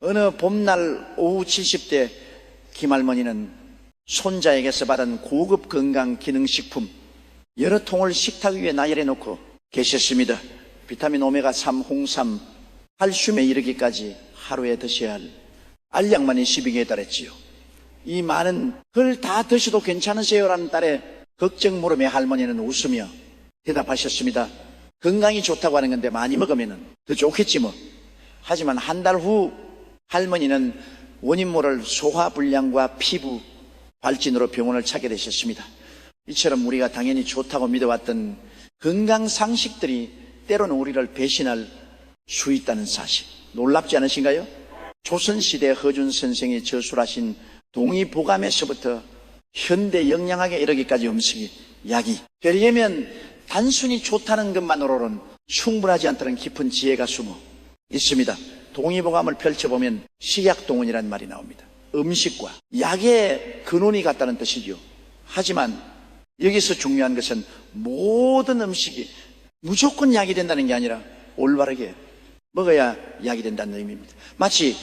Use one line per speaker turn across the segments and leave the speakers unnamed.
어느 봄날 오후 70대 김할머니는 손자에게서 받은 고급 건강기능식품 여러 통을 식탁 위에 나열해 놓고 계셨습니다. 비타민 오메가3, 홍삼, 칼슘에 이르기까지 하루에 드셔야 할 알약만 22개에 달했지요. 이 많은 걸 다 드셔도 괜찮으세요라는 딸의 걱정 물음에 할머니는 웃으며 대답하셨습니다. 건강이 좋다고 하는 건데 많이 먹으면 더 좋겠지 뭐. 하지만 한 달 후 할머니는 원인 모를 소화불량과 피부 발진으로 병원을 찾게 되셨습니다. 이처럼 우리가 당연히 좋다고 믿어왔던 건강상식들이 때로는 우리를 배신할 수 있다는 사실, 놀랍지 않으신가요? 조선시대 허준 선생이 저술하신 동의보감에서부터 현대 영양학에 이르기까지 음식이 약이 되려면 단순히 좋다는 것만으로는 충분하지 않다는 깊은 지혜가 숨어 있습니다. 동의보감을 펼쳐보면 식약동원이라는 말이 나옵니다. 음식과 약의 근원이 같다는 뜻이죠. 하지만 여기서 중요한 것은 모든 음식이 무조건 약이 된다는 게 아니라 올바르게 먹어야 약이 된다는 의미입니다. 마치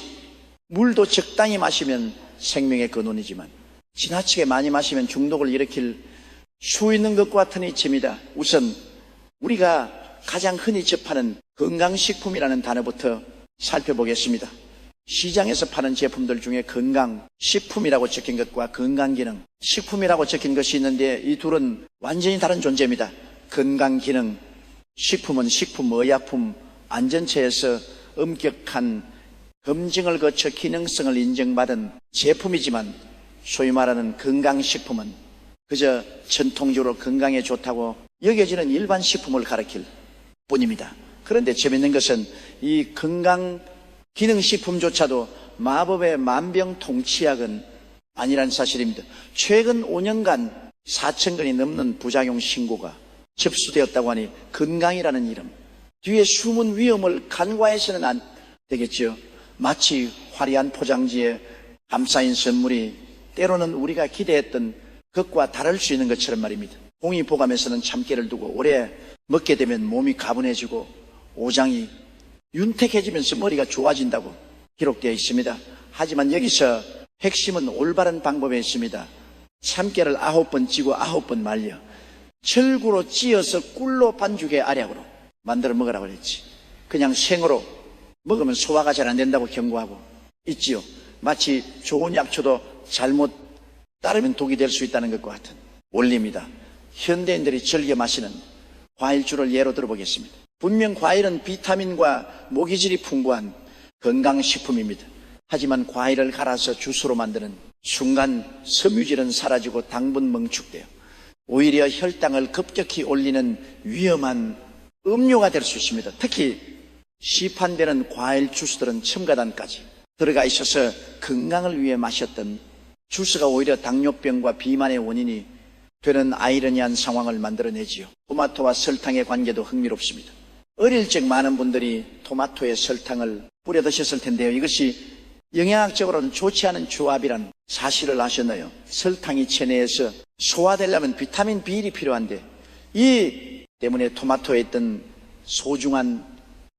물도 적당히 마시면 생명의 근원이지만 지나치게 많이 마시면 중독을 일으킬 수 있는 것과 같은 이치입니다. 우선 우리가 가장 흔히 접하는 건강식품이라는 단어부터 살펴보겠습니다. 시장에서 파는 제품들 중에 건강식품이라고 적힌 것과 건강기능, 식품이라고 적힌 것이 있는데 이 둘은 완전히 다른 존재입니다. 건강기능, 식품은 식품의약품 안전처에서 엄격한 검증을 거쳐 기능성을 인정받은 제품이지만 소위 말하는 건강식품은 그저 전통적으로 건강에 좋다고 여겨지는 일반 식품을 가리킬 뿐입니다. 그런데 재밌는 것은 이 건강기능식품조차도 마법의 만병통치약은 아니라는 사실입니다. 최근 5년간 4,000건이 넘는 부작용 신고가 접수되었다고 하니 건강이라는 이름, 뒤에 숨은 위험을 간과해서는 안 되겠죠. 마치 화려한 포장지에 감싸인 선물이 때로는 우리가 기대했던 것과 다를 수 있는 것처럼 말입니다. 동의보감에서는 참깨를 두고 오래 먹게 되면 몸이 가분해지고 오장이 윤택해지면서 머리가 좋아진다고 기록되어 있습니다. 하지만 여기서 핵심은 올바른 방법에 있습니다. 참깨를 9번 찌고 9번 말려 절구로 찧어서 꿀로 반죽의 알약으로 만들어 먹으라고 그랬지. 그냥 생으로 먹으면 소화가 잘 안 된다고 경고하고 있지요. 마치 좋은 약초도 잘못 따르면 독이 될 수 있다는 것과 같은 원리입니다. 현대인들이 즐겨 마시는 과일주를 예로 들어보겠습니다. 분명 과일은 비타민과 모기질이 풍부한 건강식품입니다. 하지만 과일을 갈아서 주스로 만드는 순간 섬유질은 사라지고 당분 멍축되어 오히려 혈당을 급격히 올리는 위험한 음료가 될 수 있습니다. 특히 시판되는 과일 주스들은 첨가단까지 들어가 있어서 건강을 위해 마셨던 주스가 오히려 당뇨병과 비만의 원인이 되는 아이러니한 상황을 만들어내지요. 토마토와 설탕의 관계도 흥미롭습니다. 어릴 적 많은 분들이 토마토에 설탕을 뿌려 드셨을 텐데요. 이것이 영양학적으로는 좋지 않은 조합이란 사실을 아셨나요? 설탕이 체내에서 소화되려면 비타민 B1이 필요한데 이 때문에 토마토에 있던 소중한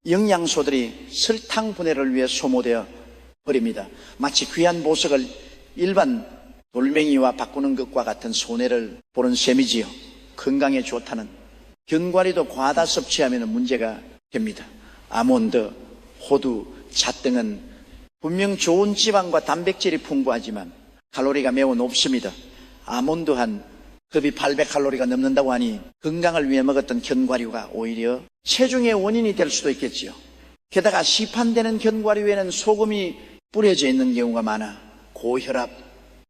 영양소들이 설탕 분해를 위해 소모되어 버립니다. 마치 귀한 보석을 일반 돌멩이와 바꾸는 것과 같은 손해를 보는 셈이지요. 건강에 좋다는 견과류도 과다 섭취하면 문제가 됩니다. 아몬드, 호두, 잣 등은 분명 좋은 지방과 단백질이 풍부하지만 칼로리가 매우 높습니다. 아몬드 한 급이 800칼로리가 넘는다고 하니 건강을 위해 먹었던 견과류가 오히려 체중의 원인이 될 수도 있겠지요. 게다가 시판되는 견과류에는 소금이 뿌려져 있는 경우가 많아 고혈압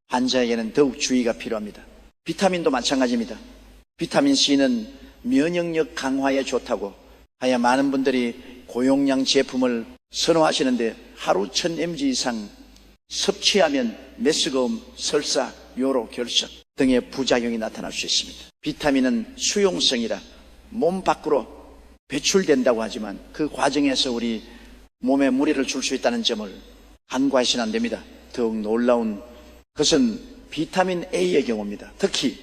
환자에게는 더욱 주의가 필요합니다. 비타민도 마찬가지입니다. 비타민C는 면역력 강화에 좋다고 하여 많은 분들이 고용량 제품을 선호하시는데 하루 1000mg 이상 섭취하면 메스꺼움, 설사, 요로, 결석 등의 부작용이 나타날 수 있습니다. 비타민은 수용성이라 몸 밖으로 배출된다고 하지만 그 과정에서 우리 몸에 무리를 줄 수 있다는 점을 간과해서는 안 됩니다. 더욱 놀라운 것은 비타민 A의 경우입니다. 특히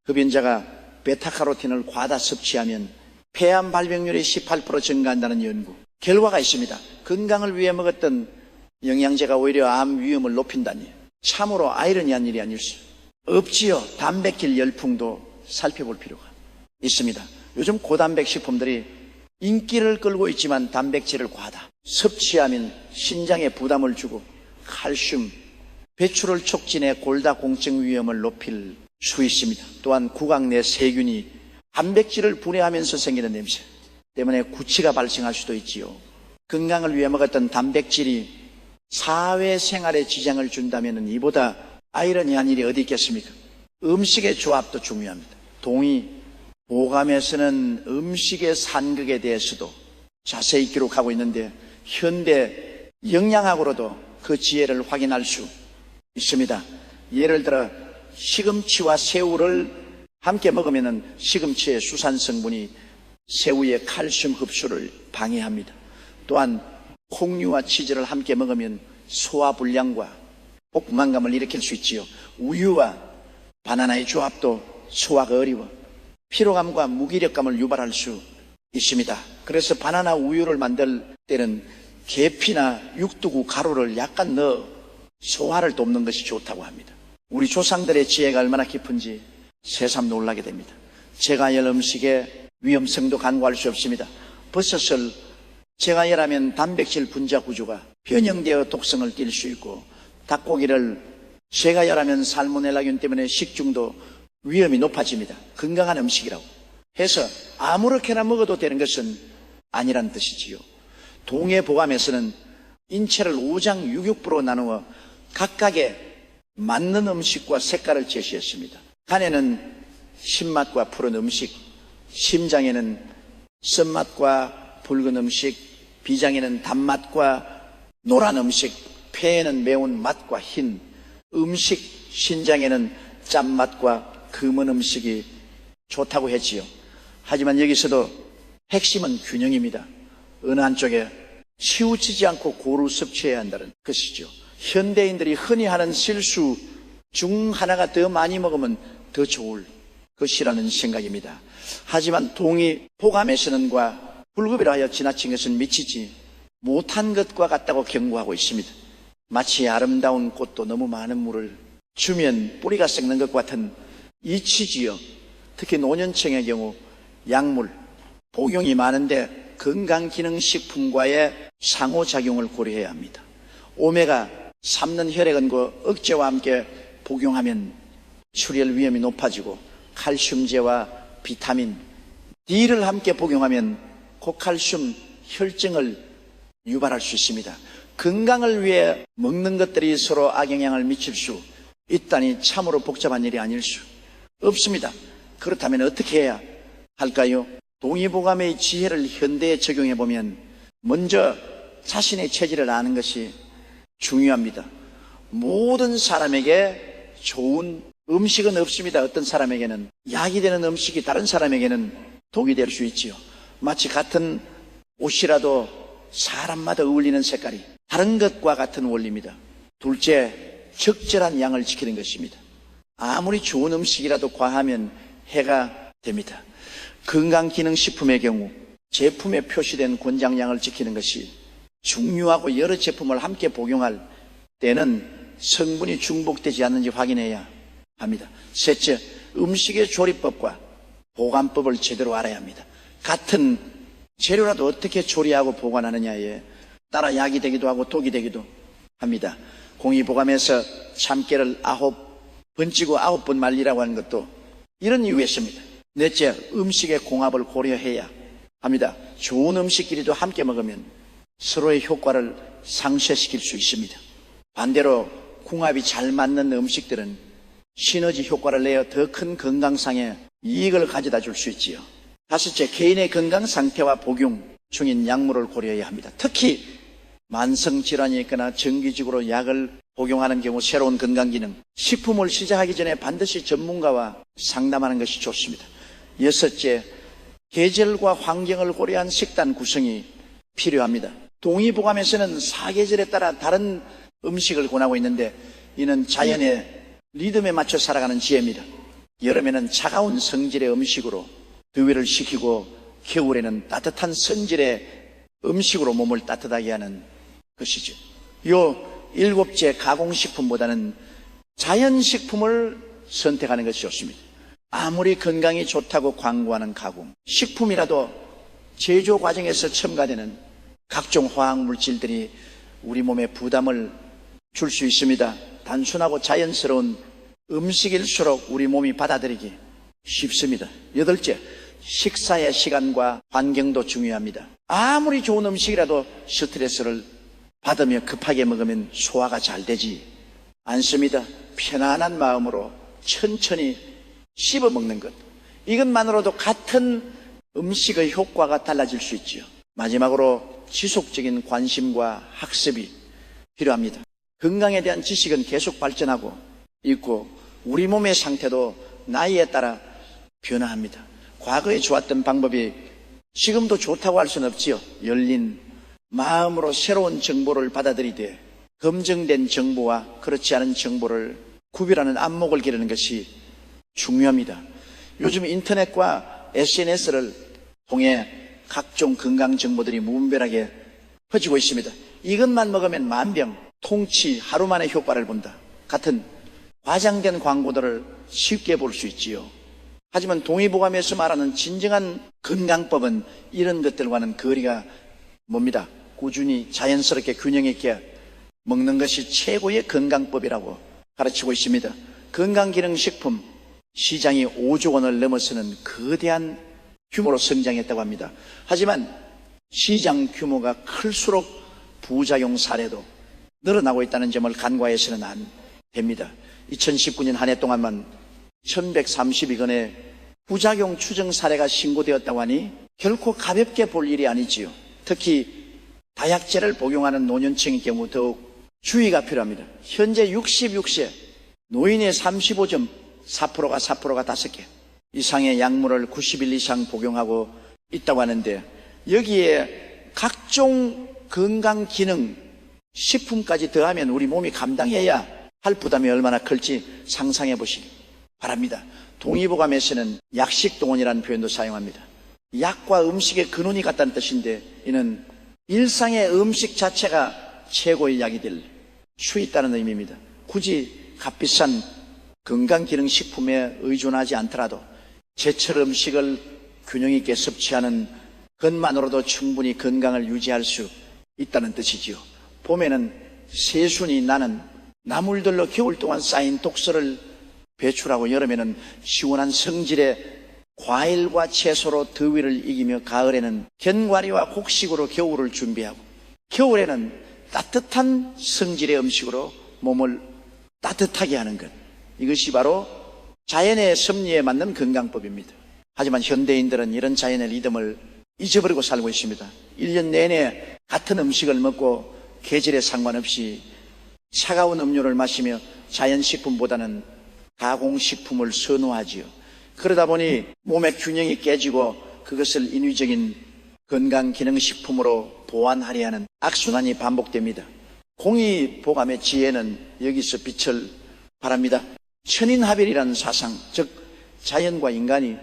흡연자가 베타카로틴을 과다 섭취하면 폐암 발병률이 18% 증가한다는 연구 결과가 있습니다. 건강을 위해 먹었던 영양제가 오히려 암 위험을 높인다니 참으로 아이러니한 일이 아닐 수 없지요. 단백질 열풍도 살펴볼 필요가 있습니다. 요즘 고단백 식품들이 인기를 끌고 있지만 단백질을 과다 섭취하면 신장에 부담을 주고 칼슘, 배출을 촉진해 골다공증 위험을 높일 수 있습니다. 또한 구강 내 세균이 단백질을 분해하면서 생기는 냄새 때문에 구취가 발생할 수도 있지요. 건강을 위해 먹었던 단백질이 사회생활에 지장을 준다면 이보다 아이러니한 일이 어디 있겠습니까? 음식의 조합도 중요합니다. 동의 보감에서는 음식의 산극에 대해서도 자세히 기록하고 있는데 현대 영양학으로도 그 지혜를 확인할 수 있습니다. 예를 들어 시금치와 새우를 함께 먹으면 시금치의 수산 성분이 새우의 칼슘 흡수를 방해합니다. 또한 콩류와 치즈를 함께 먹으면 소화불량과 복만감을 일으킬 수 있지요. 우유와 바나나의 조합도 소화가 어려워 피로감과 무기력감을 유발할 수 있습니다. 그래서 바나나 우유를 만들 때는 계피나 육두구 가루를 약간 넣어 소화를 돕는 것이 좋다고 합니다. 우리 조상들의 지혜가 얼마나 깊은지 새삼 놀라게 됩니다. 제과열 음식의 위험성도 간과할 수 없습니다. 버섯을 제과열하면 단백질 분자 구조가 변형되어 독성을 띨 수 있고 닭고기를 제과열하면 살모넬라균 때문에 식중독 위험이 높아집니다. 건강한 음식이라고 해서 아무렇게나 먹어도 되는 것은 아니란 뜻이지요. 동해보감에서는 인체를 5장 6육부로 나누어 각각의 맞는 음식과 색깔을 제시했습니다. 간에는 신맛과 푸른 음식, 심장에는 쓴맛과 붉은 음식, 비장에는 단맛과 노란 음식, 폐에는 매운 맛과 흰 음식, 신장에는 짠맛과 검은 음식이 좋다고 했지요. 하지만 여기서도 핵심은 균형입니다. 어느 한쪽에 치우치지 않고 고루 섭취해야 한다는 것이죠. 현대인들이 흔히 하는 실수 중 하나가 더 많이 먹으면 더 좋을 것이라는 생각입니다. 하지만 동의보감에서는과 불급이라 하여 지나친 것은 미치지 못한 것과 같다고 경고하고 있습니다. 마치 아름다운 꽃도 너무 많은 물을 주면 뿌리가 썩는 것 같은 이치지요. 특히 노년층의 경우 약물, 복용이 많은데 건강기능식품과의 상호작용을 고려해야 합니다. 오메가 3는 혈액은고 억제와 함께 복용하면 출혈 위험이 높아지고 칼슘제와 비타민 D를 함께 복용하면 고칼슘 혈증을 유발할 수 있습니다. 건강을 위해 먹는 것들이 서로 악영향을 미칠 수 있다니 참으로 복잡한 일이 아닐 수 없습니다. 그렇다면 어떻게 해야 할까요? 동의보감의 지혜를 현대에 적용해 보면 먼저 자신의 체질을 아는 것이 중요합니다. 모든 사람에게 좋은 음식은 없습니다. 어떤 사람에게는 약이 되는 음식이 다른 사람에게는 독이 될 수 있지요. 마치 같은 옷이라도 사람마다 어울리는 색깔이 다른 것과 같은 원리입니다. 둘째, 적절한 양을 지키는 것입니다. 아무리 좋은 음식이라도 과하면 해가 됩니다. 건강기능식품의 경우 제품에 표시된 권장량을 지키는 것이 중요하고 여러 제품을 함께 복용할 때는 성분이 중복되지 않는지 확인해야 합니다. 셋째, 음식의 조리법과 보관법을 제대로 알아야 합니다. 같은 재료라도 어떻게 조리하고 보관하느냐에 따라 약이 되기도 하고 독이 되기도 합니다. 공의보감에서 참깨를 9번 찌고 9번 말리라고 하는 것도 이런 이유였습니다. 넷째, 음식의 궁합을 고려해야 합니다. 좋은 음식끼리도 함께 먹으면 서로의 효과를 상쇄시킬 수 있습니다. 반대로 궁합이 잘 맞는 음식들은 시너지 효과를 내어 더 큰 건강상의 이익을 가져다 줄 수 있지요. 다섯째, 개인의 건강 상태와 복용 중인 약물을 고려해야 합니다. 특히 만성질환이 있거나 정기적으로 약을 복용하는 경우 새로운 건강기능, 식품을 시작하기 전에 반드시 전문가와 상담하는 것이 좋습니다. 여섯째, 계절과 환경을 고려한 식단 구성이 필요합니다. 동의보감에서는 사계절에 따라 다른 음식을 권하고 있는데 이는 자연의 리듬에 맞춰 살아가는 지혜입니다. 여름에는 차가운 성질의 음식으로 더위를 식히고 겨울에는 따뜻한 성질의 음식으로 몸을 따뜻하게 하는 것이죠. 요 7째 가공식품보다는 자연식품을 선택하는 것이 좋습니다. 아무리 건강이 좋다고 광고하는 가공 식품이라도 제조 과정에서 첨가되는 각종 화학물질들이 우리 몸에 부담을 줄 수 있습니다. 단순하고 자연스러운 음식일수록 우리 몸이 받아들이기 쉽습니다. 8째, 식사의 시간과 환경도 중요합니다. 아무리 좋은 음식이라도 스트레스를 받으며 급하게 먹으면 소화가 잘 되지 않습니다. 편안한 마음으로 천천히 씹어 먹는 것, 이것만으로도 같은 음식의 효과가 달라질 수 있지요. 마지막으로 지속적인 관심과 학습이 필요합니다. 건강에 대한 지식은 계속 발전하고 있고 우리 몸의 상태도 나이에 따라 변화합니다. 과거에 좋았던 방법이 지금도 좋다고 할 수는 없지요. 열린 마음으로 새로운 정보를 받아들이되 검증된 정보와 그렇지 않은 정보를 구별하는 안목을 기르는 것이 중요합니다. 요즘 인터넷과 SNS를 통해 각종 건강 정보들이 무분별하게 퍼지고 있습니다. 이것만 먹으면 만병, 통치, 하루 만에 효과를 본다 같은 과장된 광고들을 쉽게 볼 수 있지요. 하지만 동의보감에서 말하는 진정한 건강법은 이런 것들과는 거리가 멉니다. 꾸준히 자연스럽게 균형 있게 먹는 것이 최고의 건강법이라고 가르치고 있습니다. 건강기능식품 시장이 5조 원을 넘어서는 거대한 규모로 성장했다고 합니다. 하지만 시장 규모가 클수록 부작용 사례도 늘어나고 있다는 점을 간과해서는 안 됩니다. 2019년 한 해 동안만 1132건의 부작용 추정 사례가 신고되었다고 하니 결코 가볍게 볼 일이 아니지요. 특히 다약제를 복용하는 노년층의 경우 더욱 주의가 필요합니다. 현재 66세 노인의 35.4%가 5개 이상의 약물을 90일 이상 복용하고 있다고 하는데 여기에 각종 건강기능 식품까지 더하면 우리 몸이 감당해야 할 부담이 얼마나 클지 상상해 보시기 바랍니다. 동의보감에서는 약식동원이라는 표현도 사용합니다. 약과 음식의 근원이 같다는 뜻인데 이는 일상의 음식 자체가 최고의 약이 될 수 있다는 의미입니다. 굳이 값비싼 건강기능식품에 의존하지 않더라도 제철 음식을 균형 있게 섭취하는 것만으로도 충분히 건강을 유지할 수 있다는 뜻이지요. 봄에는 새순이 나는 나물들로 겨울 동안 쌓인 독소를 배출하고 여름에는 시원한 성질의 과일과 채소로 더위를 이기며 가을에는 견과류와 곡식으로 겨울을 준비하고 겨울에는 따뜻한 성질의 음식으로 몸을 따뜻하게 하는 것, 이것이 바로 자연의 섭리에 맞는 건강법입니다. 하지만 현대인들은 이런 자연의 리듬을 잊어버리고 살고 있습니다. 1년 내내 같은 음식을 먹고 계절에 상관없이 차가운 음료를 마시며 자연식품보다는 가공식품을 선호하지요. 그러다 보니 몸의 균형이 깨지고 그것을 인위적인 건강기능식품으로 보완하려 하는 악순환이 반복됩니다. 공의보감의 지혜는 여기서 빛을 발합니다. 천인합일이라는 사상, 즉 자연과 인간이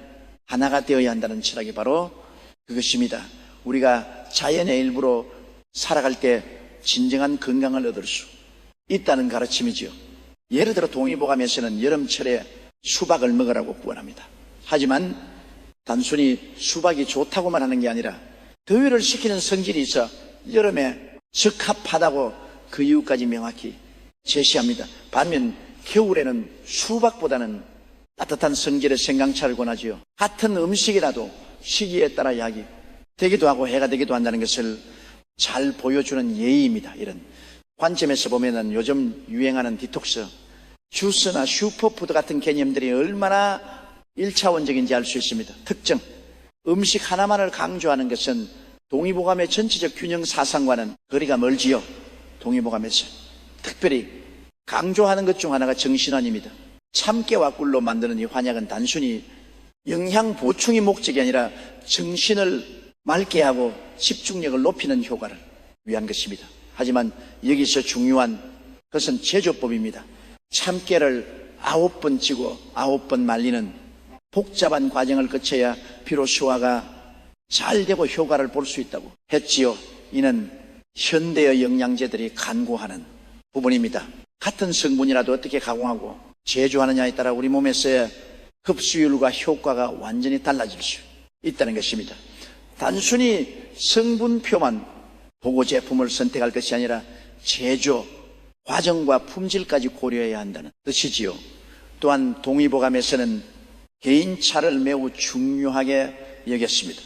하나가 되어야 한다는 철학이 바로 그것입니다. 우리가 자연의 일부로 살아갈 때 진정한 건강을 얻을 수 있다는 가르침이죠. 예를 들어 동의보감에서는 여름철에 수박을 먹으라고 구원합니다. 하지만 단순히 수박이 좋다고만 하는 게 아니라 더위를 식히는 성질이 있어 여름에 적합하다고 그 이유까지 명확히 제시합니다. 반면 겨울에는 수박보다는 따뜻한 성질의 생강차를 권하지요. 같은 음식이라도 시기에 따라 약이 되기도 하고 해가 되기도 한다는 것을 잘 보여주는 예의입니다. 이런 관점에서 보면은 요즘 유행하는 디톡스, 주스나 슈퍼푸드 같은 개념들이 얼마나 1차원적인지 알 수 있습니다. 특정 음식 하나만을 강조하는 것은 동의보감의 전체적 균형 사상과는 거리가 멀지요. 동의보감에서 특별히 강조하는 것 중 하나가 정신환입니다. 참깨와 꿀로 만드는 이 환약은 단순히 영양 보충이 목적이 아니라 정신을 맑게 하고 집중력을 높이는 효과를 위한 것입니다. 하지만 여기서 중요한 것은 제조법입니다. 참깨를 9번 찌고 9번 말리는 복잡한 과정을 거쳐야 비록 소화가 잘 되고 효과를 볼 수 있다고 했지요. 이는 현대의 영양제들이 간구하는 부분입니다. 같은 성분이라도 어떻게 가공하고 제조하느냐에 따라 우리 몸에서의 흡수율과 효과가 완전히 달라질 수 있다는 것입니다. 단순히 성분표만 보고 제품을 선택할 것이 아니라 제조, 과정과 품질까지 고려해야 한다는 뜻이지요. 또한 동의보감에서는 개인차를 매우 중요하게 여겼습니다.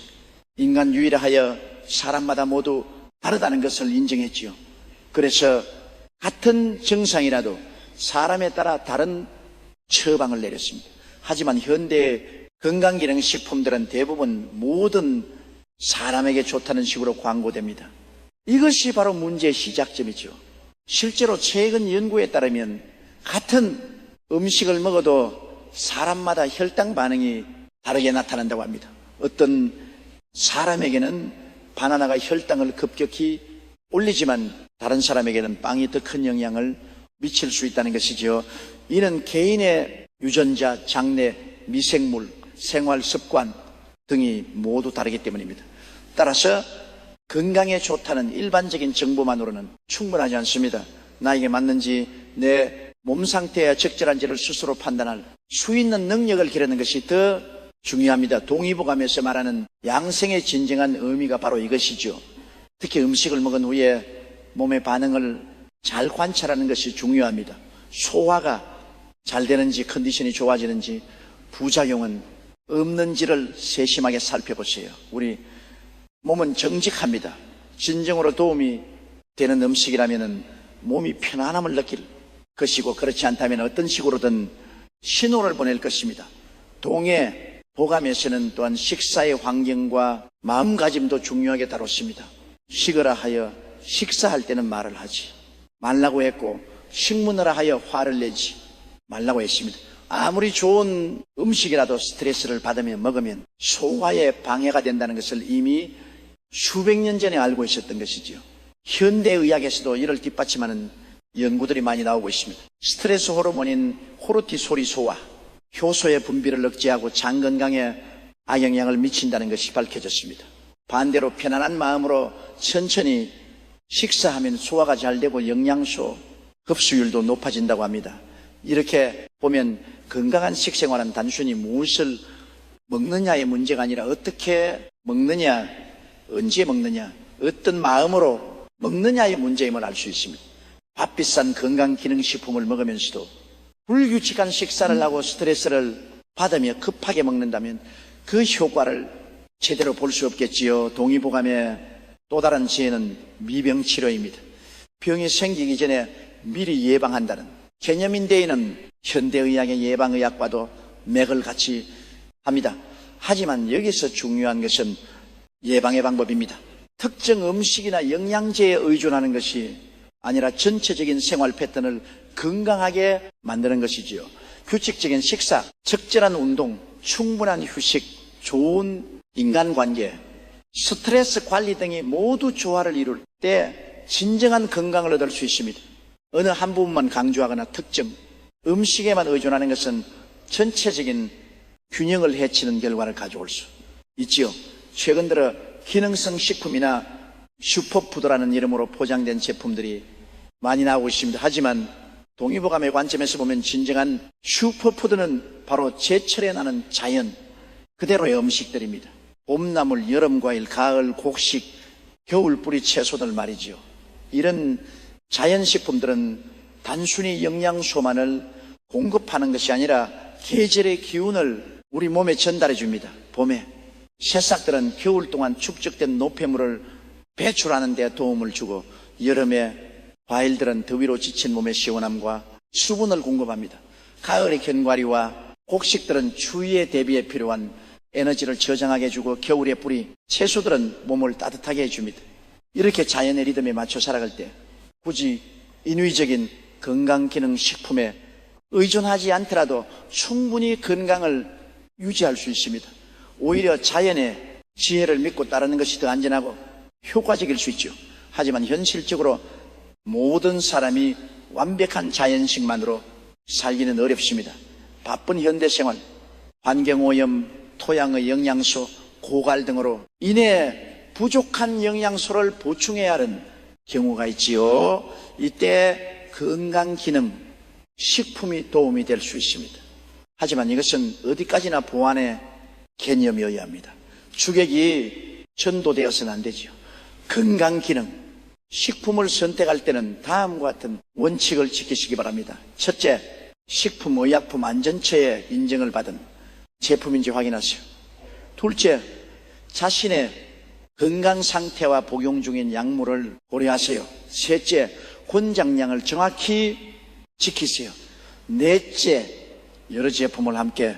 인간 유일하여 사람마다 모두 다르다는 것을 인정했지요. 그래서 같은 증상이라도 사람에 따라 다른 처방을 내렸습니다. 하지만 현대의 건강기능식품들은 대부분 모든 사람에게 좋다는 식으로 광고됩니다. 이것이 바로 문제의 시작점이죠. 실제로 최근 연구에 따르면 같은 음식을 먹어도 사람마다 혈당 반응이 다르게 나타난다고 합니다. 어떤 사람에게는 바나나가 혈당을 급격히 올리지만 다른 사람에게는 빵이 더 큰 영향을 미칠 수 있다는 것이죠. 이는 개인의 유전자, 장내, 미생물, 생활 습관 등이 모두 다르기 때문입니다. 따라서 건강에 좋다는 일반적인 정보만으로는 충분하지 않습니다. 나에게 맞는지 내 몸 상태와 적절한지를 스스로 판단할 수 있는 능력을 기르는 것이 더 중요합니다. 동의보감에서 말하는 양생의 진정한 의미가 바로 이것이죠. 특히 음식을 먹은 후에 몸의 반응을 잘 관찰하는 것이 중요합니다. 소화가 잘 되는지, 컨디션이 좋아지는지, 부작용은 없는지를 세심하게 살펴보세요. 우리 몸은 정직합니다. 진정으로 도움이 되는 음식이라면 몸이 편안함을 느낄 것이고, 그렇지 않다면 어떤 식으로든 신호를 보낼 것입니다. 동의보감에서는 또한 식사의 환경과 마음가짐도 중요하게 다뤘습니다. 식으라 하여 식사할 때는 말을 하지 말라고 했고, 식문하라 하여 화를 내지 말라고 했습니다. 아무리 좋은 음식이라도 스트레스를 받으며 먹으면 소화에 방해가 된다는 것을 이미 수백 년 전에 알고 있었던 것이지요. 현대의학에서도 이를 뒷받침하는 연구들이 많이 나오고 있습니다. 스트레스 호르몬인 코르티솔이 효소의 분비를 억제하고 장 건강에 악영향을 미친다는 것이 밝혀졌습니다. 반대로 편안한 마음으로 천천히 식사하면 소화가 잘 되고 영양소 흡수율도 높아진다고 합니다. 이렇게 보면 건강한 식생활은 단순히 무엇을 먹느냐의 문제가 아니라 어떻게 먹느냐, 언제 먹느냐, 어떤 마음으로 먹느냐의 문제임을 알 수 있습니다. 밥 비싼 건강기능식품을 먹으면서도 불규칙한 식사를 하고 스트레스를 받으며 급하게 먹는다면 그 효과를 제대로 볼 수 없겠지요. 동의보감의 또 다른 지혜는 미병치료입니다. 병이 생기기 전에 미리 예방한다는 개념인데에는 현대의학의 예방의학과도 맥을 같이 합니다. 하지만 여기서 중요한 것은 예방의 방법입니다. 특정 음식이나 영양제에 의존하는 것이 아니라 전체적인 생활 패턴을 건강하게 만드는 것이지요. 규칙적인 식사, 적절한 운동, 충분한 휴식, 좋은 인간관계, 스트레스 관리 등이 모두 조화를 이룰 때 진정한 건강을 얻을 수 있습니다. 어느 한 부분만 강조하거나 특정 음식에만 의존하는 것은 전체적인 균형을 해치는 결과를 가져올 수 있지요. 최근 들어 기능성 식품이나 슈퍼푸드라는 이름으로 포장된 제품들이 많이 나오고 있습니다. 하지만 동의보감의 관점에서 보면 진정한 슈퍼푸드는 바로 제철에 나는 자연 그대로의 음식들입니다. 봄나물, 여름과일, 가을 곡식, 겨울 뿌리 채소들 말이죠. 이런 자연식품들은 단순히 영양소만을 공급하는 것이 아니라 계절의 기운을 우리 몸에 전달해 줍니다. 봄에 새싹들은 겨울 동안 축적된 노폐물을 배출하는 데 도움을 주고, 여름에 과일들은 더위로 지친 몸의 시원함과 수분을 공급합니다. 가을의 견과류와 곡식들은 추위에 대비해 필요한 에너지를 저장하게 해주고, 겨울의 뿌리, 채소들은 몸을 따뜻하게 해줍니다. 이렇게 자연의 리듬에 맞춰 살아갈 때 굳이 인위적인 건강기능식품에 의존하지 않더라도 충분히 건강을 유지할 수 있습니다. 오히려 자연의 지혜를 믿고 따르는 것이 더 안전하고 효과적일 수 있죠. 하지만 현실적으로 모든 사람이 완벽한 자연식만으로 살기는 어렵습니다. 바쁜 현대생활, 환경오염, 토양의 영양소, 고갈 등으로 인해 부족한 영양소를 보충해야 하는 경우가 있지요. 이때 건강 기능, 식품이 도움이 될 수 있습니다. 하지만 이것은 어디까지나 보안의 개념이어야 합니다. 주객이 전도되어서는 안 되지요. 건강 기능, 식품을 선택할 때는 다음과 같은 원칙을 지키시기 바랍니다. 첫째, 식품의약품 안전처에 인증을 받은 제품인지 확인하세요. 둘째, 자신의 건강 상태와 복용 중인 약물을 고려하세요. 셋째, 권장량을 정확히 지키세요. 넷째, 여러 제품을 함께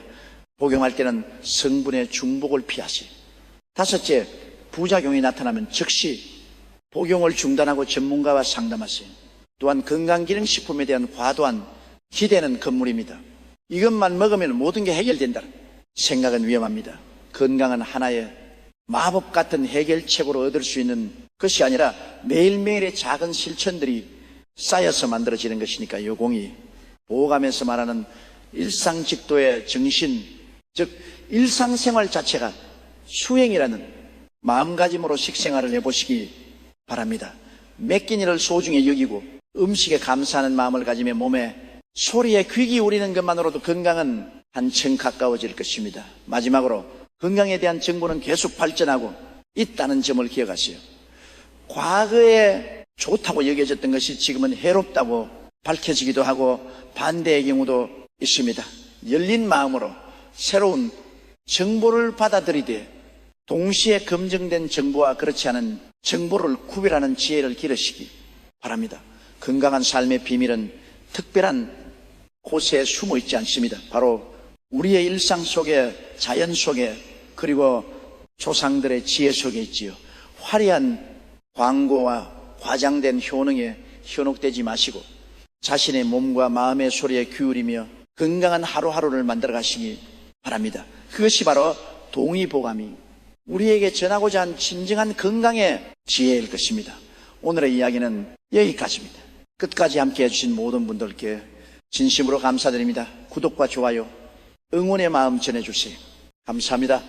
복용할 때는 성분의 중복을 피하세요. 다섯째, 부작용이 나타나면 즉시 복용을 중단하고 전문가와 상담하세요. 또한 건강기능식품에 대한 과도한 기대는 금물입니다. 이것만 먹으면 모든 게 해결된다 생각은 위험합니다. 건강은 하나의 마법 같은 해결책으로 얻을 수 있는 것이 아니라 매일매일의 작은 실천들이 쌓여서 만들어지는 것이니까 요공이 보호감에서 말하는 일상직도의 정신, 즉 일상생활 자체가 수행이라는 마음가짐으로 식생활을 해보시기 바랍니다. 몇 끼니를 소중히 여기고 음식에 감사하는 마음을 가지며 몸에 소리에 귀 기울이는 것만으로도 건강은 한층 가까워질 것입니다. 마지막으로 건강에 대한 정보는 계속 발전하고 있다는 점을 기억하세요. 과거에 좋다고 여겨졌던 것이 지금은 해롭다고 밝혀지기도 하고 반대의 경우도 있습니다. 열린 마음으로 새로운 정보를 받아들이되 동시에 검증된 정보와 그렇지 않은 정보를 구별하는 지혜를 기르시기 바랍니다. 건강한 삶의 비밀은 특별한 곳에 숨어 있지 않습니다. 바로 우리의 일상 속에, 자연 속에, 그리고 조상들의 지혜 속에 있지요. 화려한 광고와 과장된 효능에 현혹되지 마시고 자신의 몸과 마음의 소리에 기울이며 건강한 하루하루를 만들어 가시기 바랍니다. 그것이 바로 동의보감이 우리에게 전하고자 한 진정한 건강의 지혜일 것입니다. 오늘의 이야기는 여기까지입니다. 끝까지 함께 해주신 모든 분들께 진심으로 감사드립니다. 구독과 좋아요, 응원의 마음 전해주세요. 감사합니다.